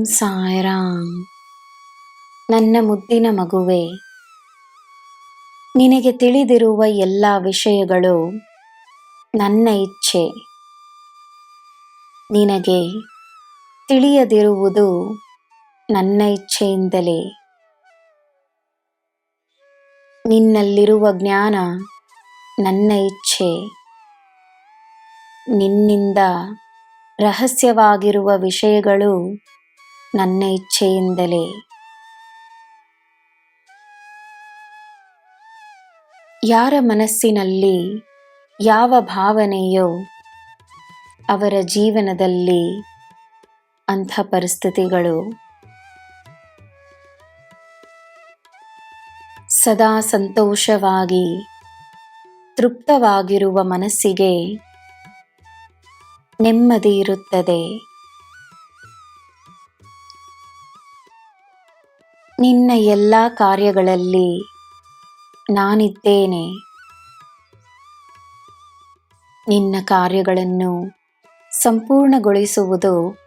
ಸಾಯಿರಾಮ್. ನನ್ನ ಮುದ್ದಿನ ಮಗುವೆ, ನಿನಗೆ ತಿಳಿದಿರುವ ಎಲ್ಲ ವಿಷಯಗಳು ನನ್ನ ಇಚ್ಛೆ. ನಿನಗೆ ತಿಳಿಯದಿರುವುದು ನನ್ನ ಇಚ್ಛೆಯಿಂದಲೇ. ನಿನ್ನಲ್ಲಿರುವ ಜ್ಞಾನ ನನ್ನ ಇಚ್ಛೆ. ನಿನ್ನಿಂದ ರಹಸ್ಯವಾಗಿರುವ ವಿಷಯಗಳು ನನ್ನ ಇಚ್ಛೆಯಿಂದಲೇ. ಯಾರ ಮನಸ್ಸಿನಲ್ಲಿ ಯಾವ ಭಾವನೆಯೋ ಅವರ ಜೀವನದಲ್ಲಿ ಅಂಥ ಪರಿಸ್ಥಿತಿಗಳು. ಸದಾ ಸಂತೋಷವಾಗಿ ತೃಪ್ತವಾಗಿರುವ ಮನಸ್ಸಿಗೆ ನೆಮ್ಮದಿ ಇರುತ್ತದೆ. ನಿನ್ನ ಎಲ್ಲ ಕಾರ್ಯಗಳಲ್ಲಿ ನಾನಿದ್ದೇನೆ. ನಿನ್ನ ಕಾರ್ಯಗಳನ್ನು ಸಂಪೂರ್ಣಗೊಳಿಸುವುದು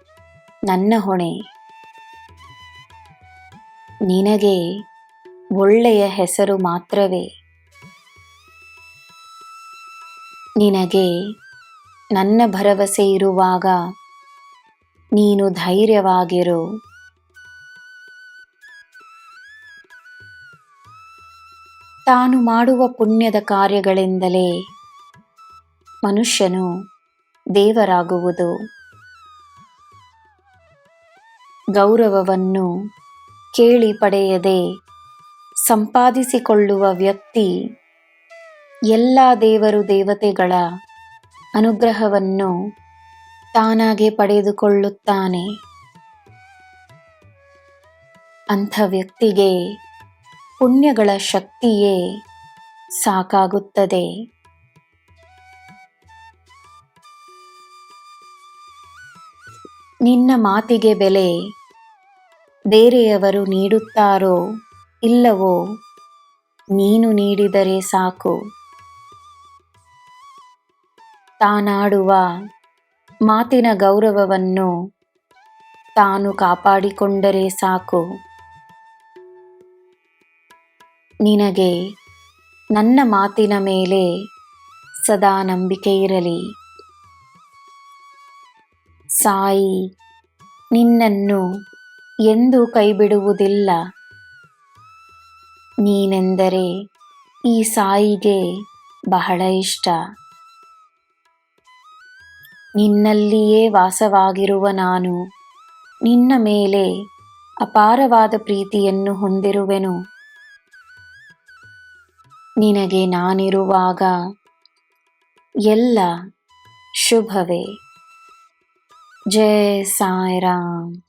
ನನ್ನ ಹೊಣೆ. ನಿನಗೆ ಒಳ್ಳೆಯ ಹೆಸರು ಮಾತ್ರವೇ. ನಿನಗೆ ನನ್ನ ಭರವಸೆ ಇರುವಾಗ ನೀನು ಧೈರ್ಯವಾಗಿರು. ತಾನು ಮಾಡುವ ಪುಣ್ಯದ ಕಾರ್ಯಗಳಿಂದಲೇ ಮನುಷ್ಯನು ದೇವರಾಗುವುದು. ಗೌರವವನ್ನು ಕೇಳಿ ಪಡೆಯದೆ ಸಂಪಾದಿಸಿಕೊಳ್ಳುವ ವ್ಯಕ್ತಿ ಎಲ್ಲ ದೇವರು ದೇವತೆಗಳ ಅನುಗ್ರಹವನ್ನು ತಾನಾಗೆ ಪಡೆದುಕೊಳ್ಳುತ್ತಾನೆ. ಅಂಥ ವ್ಯಕ್ತಿಗೆ ಪುಣ್ಯಗಳ ಶಕ್ತಿಯೇ ಸಾಕಾಗುತ್ತದೆ. ನಿನ್ನ ಮಾತಿಗೆ ಬೆಲೆ ಬೇರೆಯವರು ನೀಡುತ್ತಾರೋ ಇಲ್ಲವೋ ನೀನು ನೀಡಿದರೆ ಸಾಕು. ತಾನಾಡುವ ಮಾತಿನ ಗೌರವವನ್ನು ತಾನು ಕಾಪಾಡಿಕೊಂಡರೆ ಸಾಕು. ನಿನಗೆ ನನ್ನ ಮಾತಿನ ಮೇಲೆ ಸದಾ ನಂಬಿಕೆ ಇರಲಿ. ಸಾಯಿ ನಿನ್ನನ್ನು ಎಂದೂ ಕೈಬಿಡುವುದಿಲ್ಲ. ನೀನೆಂದರೆ ಈ ಸಾಯಿಗೆ ಬಹಳ ಇಷ್ಟ. ನಿನ್ನಲ್ಲಿಯೇ ವಾಸವಾಗಿರುವ ನಾನು ನಿನ್ನ ಮೇಲೆ ಅಪಾರವಾದ ಪ್ರೀತಿಯನ್ನು ಹೊಂದಿರುವೆನು. ನಿನಗೆ ನಾನಿರುವಾಗ ಎಲ್ಲ ಶುಭವೇ. ಜೈ ಸಾಯಿರಾಮ್.